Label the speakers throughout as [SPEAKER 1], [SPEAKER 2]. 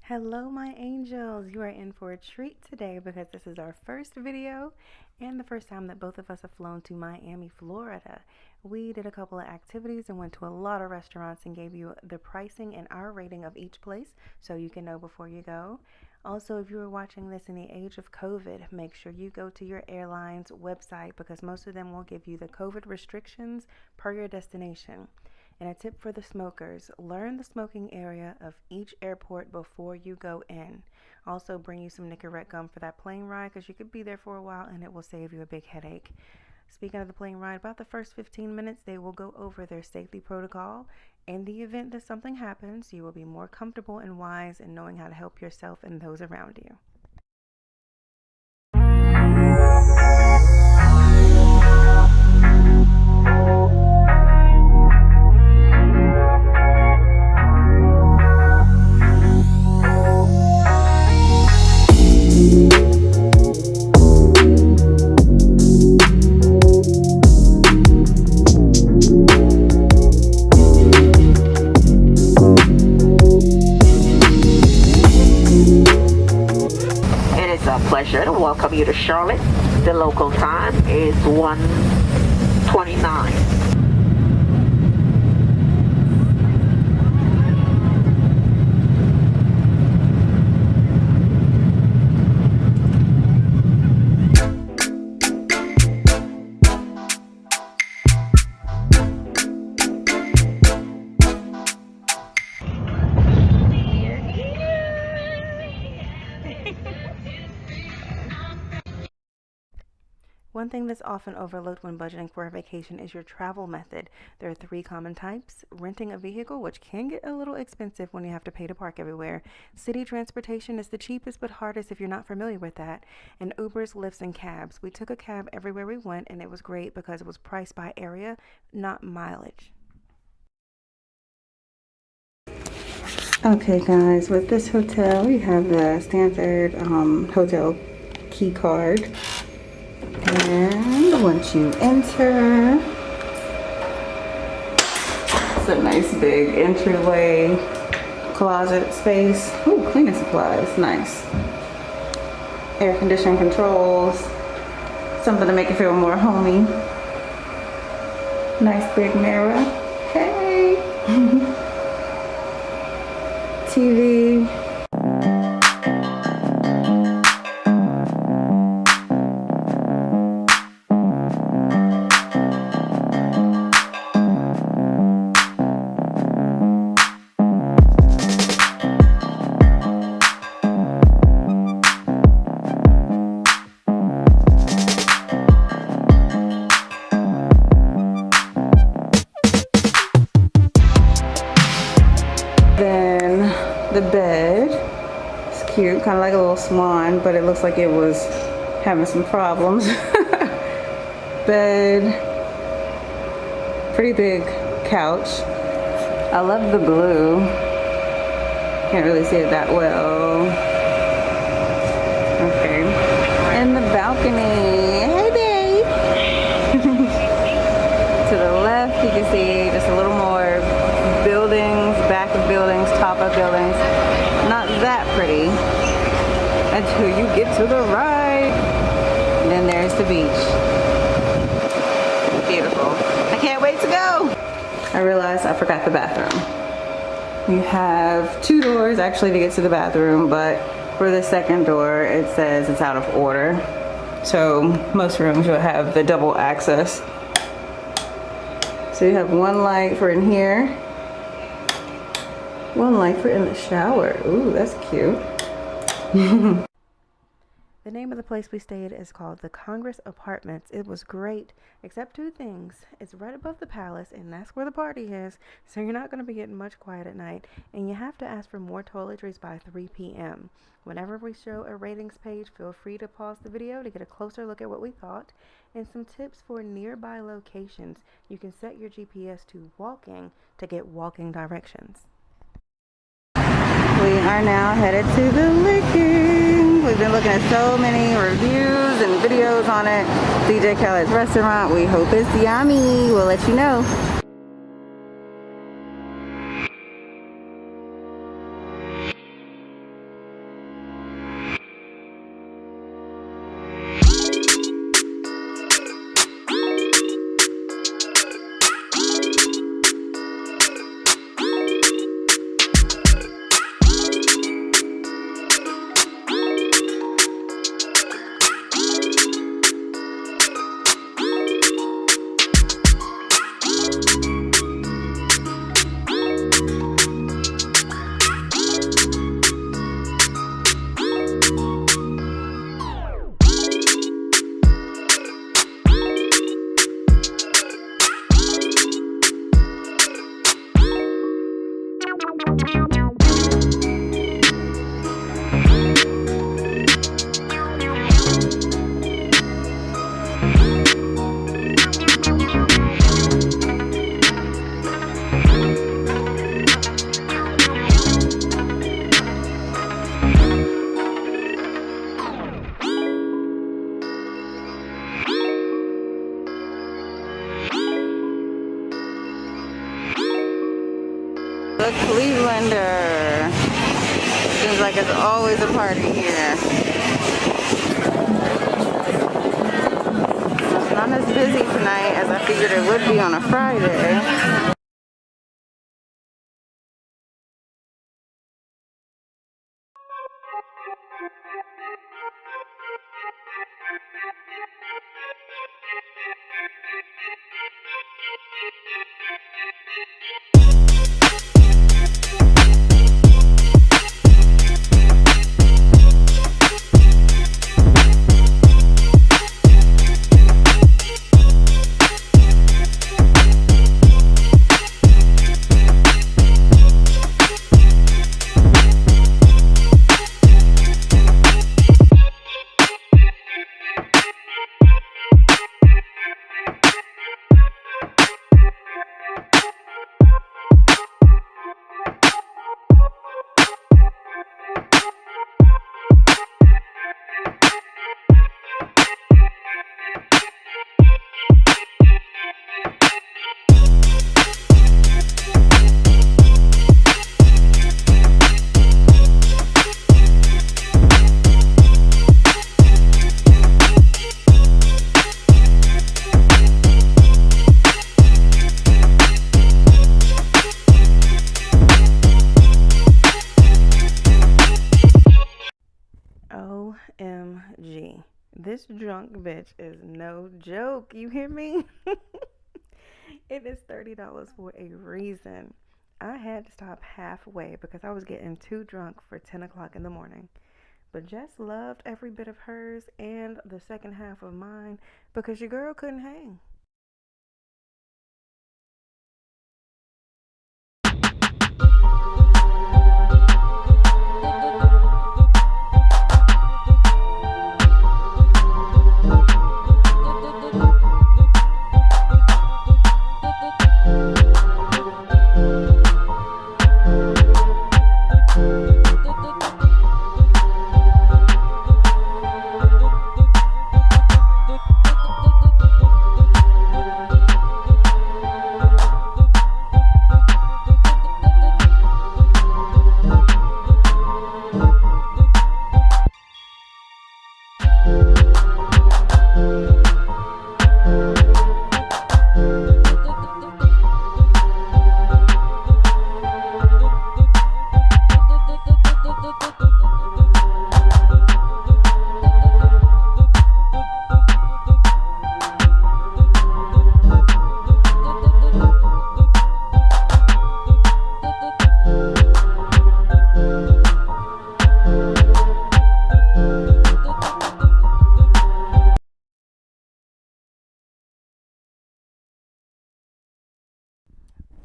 [SPEAKER 1] Hello my angels, you are in for a treat today because this is our first video and the first time that both of us have flown to Miami, Florida. We did a couple of activities and went to a lot of restaurants and gave you the pricing and our rating of each place so you can know before you go. Also, if you are watching this in the age of COVID, make sure you go to your airline's website because most of them will give you the COVID restrictions per your destination. And a tip for the smokers, learn the smoking area of each airport before you go in. Also bring you some Nicorette gum for that plane ride because you could be there for a while and it will save you a big headache. Speaking of the plane ride, about the first 15 minutes they will go over their safety protocol. In the event that something happens, you will be more comfortable and wise in knowing how to help yourself and those around you.
[SPEAKER 2] Pleasure to welcome you to Charlotte. The local time is 1:29.
[SPEAKER 1] One thing that's often overlooked when budgeting for a vacation is your travel method. There are three common types: renting a vehicle, which can get a little expensive when you have to pay to park everywhere. City transportation is the cheapest but hardest if you're not familiar with that. And Ubers, Lyfts, and cabs. We took a cab everywhere we went and it was great because it was priced by area, not mileage. Okay guys, with this hotel we have the standard hotel key card. And once you enter, it's a nice big entryway, closet space. Ooh, cleaning supplies, nice. Air conditioning controls, something to make it feel more homey. Nice big mirror. Hey! TV. Then the bed, it's cute, kind of like a little swan, but it looks like it was having some problems. Bed, pretty big couch. I love the blue. Can't really see it that well. Okay. And the balcony. Hey babe! To the left you can see just a little more buildings, back of buildings, top of buildings. Not that pretty until you get to the right. And then there's the beach. Beautiful. I can't wait to go. I realized I forgot the bathroom. You have two doors actually to get to the bathroom, but for the second door it says it's out of order. So most rooms will have the double access. So you have one light for in here, one light for in the shower. Ooh, that's cute. The name of the place we stayed is called the Congress Apartments. It was great, except two things. It's right above the palace, and that's where the party is, so you're not going to be getting much quiet at night, and you have to ask for more toiletries by 3 p.m. Whenever we show a ratings page, feel free to pause the video to get a closer look at what we thought, and some tips for nearby locations. You can set your GPS to walking to get walking directions. We are now headed to the Licking. We've been looking at so many reviews and videos on it. DJ Khaled's restaurant. We hope it's yummy. We'll let you know.
[SPEAKER 3] like it's always a party here. It's not as busy tonight as I figured it would be on a Friday.
[SPEAKER 1] OMG. This drunk bitch is no joke. You hear me? It is $30 for a reason. I had to stop halfway because I was getting too drunk for 10 o'clock in the morning. But Jess loved every bit of hers and the second half of mine because your girl couldn't hang.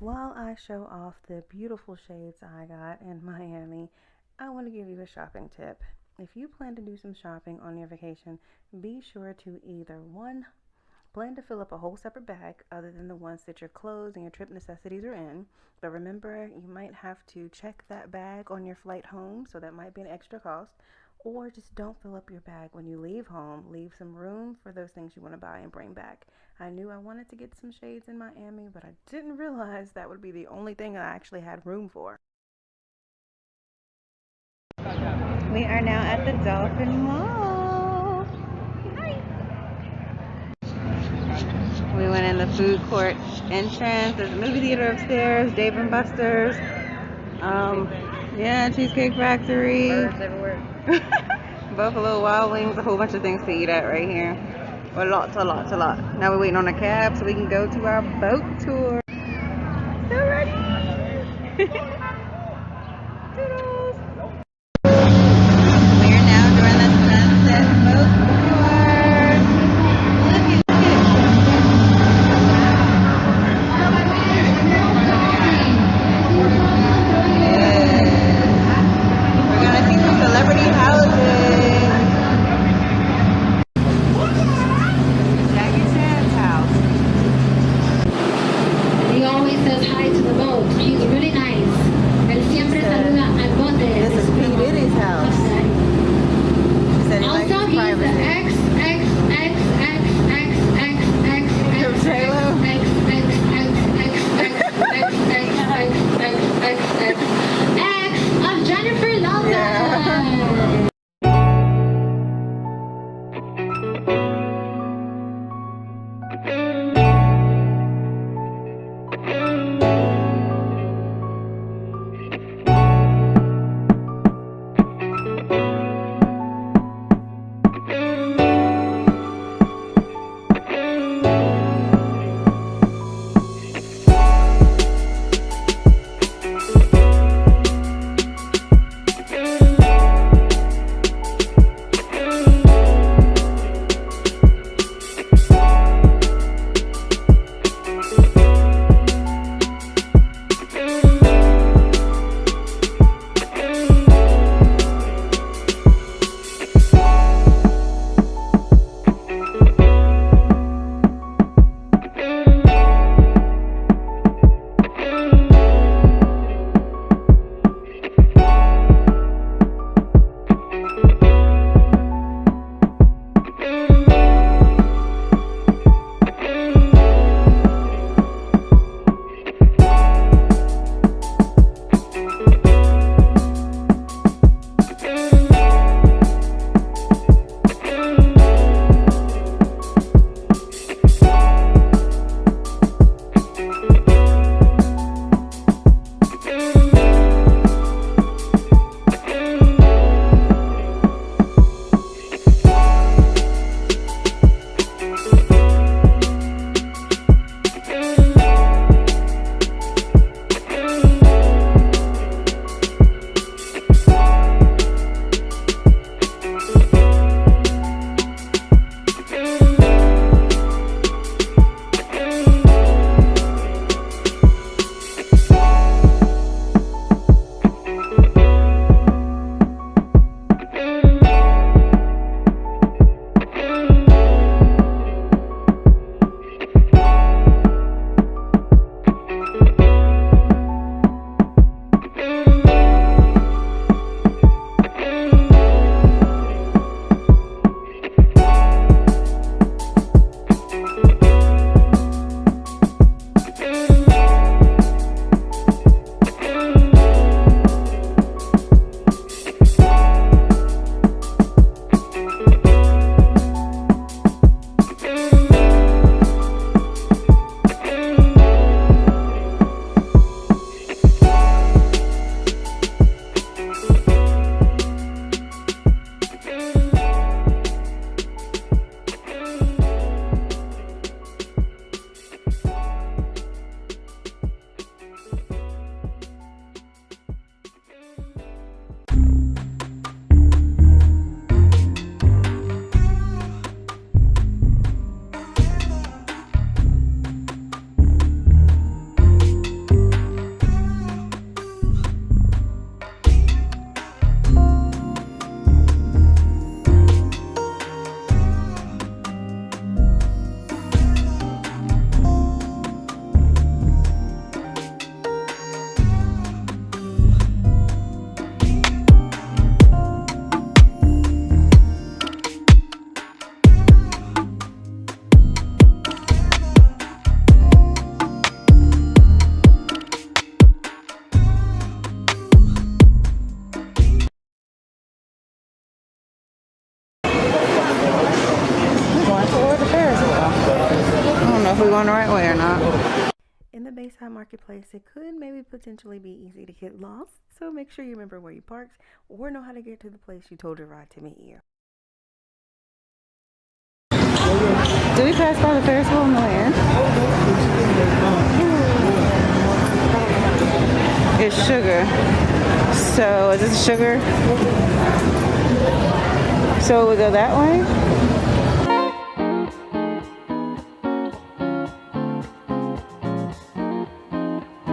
[SPEAKER 1] While I show off the beautiful shades I got in Miami, I want to give you a shopping tip. If you plan to do some shopping on your vacation, be sure to either 1, plan to fill up a whole separate bag other than the ones that your clothes and your trip necessities are in. But remember, you might have to check that bag on your flight home, so that might be an extra cost. Or just don't fill up your bag when you leave home. Leave some room for those things you want to buy and bring back. I knew I wanted to get some shades in Miami, but I didn't realize that would be the only thing I actually had room for. We are now at the Dolphin Mall. Hi. We went in the food court entrance. There's a movie theater upstairs, Dave & Buster's. Yeah, Cheesecake Factory. Birds everywhere. Buffalo Wild Wings, a whole bunch of things to eat at right here. Well, lots. Now we're waiting on a cab so we can go to our boat tour. So ready? Toodles. We are now doing the sunset boat tour. Look at it. We're gonna see some celebrity houses.
[SPEAKER 4] He always says hi to the boat. He's really nice. Él siempre saluda al bote.
[SPEAKER 3] This is P. Diddy's house. She said he likes
[SPEAKER 4] Also,
[SPEAKER 3] his
[SPEAKER 4] he's the
[SPEAKER 3] privacy. ex of Jennifer Lopez. Yeah. going the right way or not.
[SPEAKER 1] In the Bayside Marketplace, it could maybe potentially be easy to get lost, so make sure you remember where you parked or know how to get to the place you told your ride to meet you.
[SPEAKER 3] Did we pass by the Ferris wheel on the way in? It's sugar. So is this sugar? So we go that way?